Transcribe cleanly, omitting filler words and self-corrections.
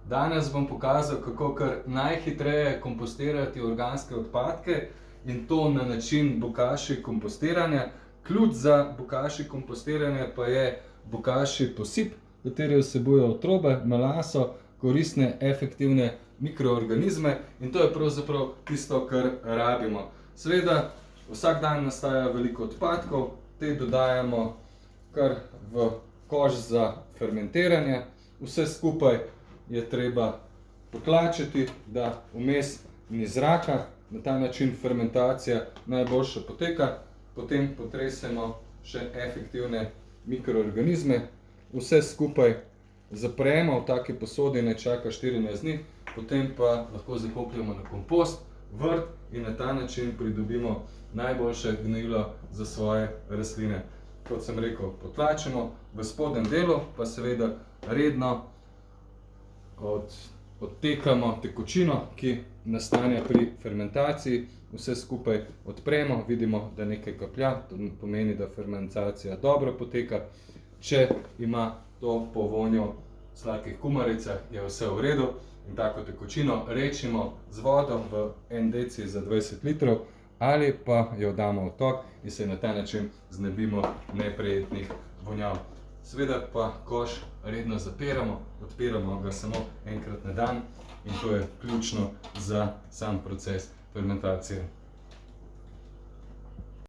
Danes bom pokazal, kako kar najhitreje kompostirati organske odpadke in to na način bokashi kompostiranja. Ključ za bokashi kompostiranje pa je bokashi posip, kateri vsebuje otrobe, melaso, koristne, efektivne mikroorganizme in to je pravzaprav tisto, kar rabimo. Seveda, vsak dan nastaja veliko odpadkov, te dodajamo kar v koš za fermentiranje. Vse skupaj je treba potlačiti, da vmes ni zraka, na ta način fermentacija najboljše poteka. Potem potresemo še efektivne mikroorganizme. Vse skupaj zapremo v taki posodi, naj čaka 14 dni, potem pa lahko zakopljemo na kompost, vrt in na ta način pridobimo najboljše gnojilo za svoje rastline. Kot sem rekel, potlačimo, v spodnjem delu pa seveda redno odtekamo tekočino, ki nastane pri fermentaciji. Vse skupaj odpremo, vidimo, da nekaj kaplja, to pomeni, da fermentacija dobro poteka. Če ima to po vonju sladkih kumaricah, je vse v redu in tako tekočino rečimo z vodo v 1 deci za 20 litrov ali pa jo damo v tok in se na ta način znebimo neprijetnih vonjav. Seveda pa koš redno zapiramo, odpiramo ga samo enkrat na dan in to je ključno za sam proces fermentacije.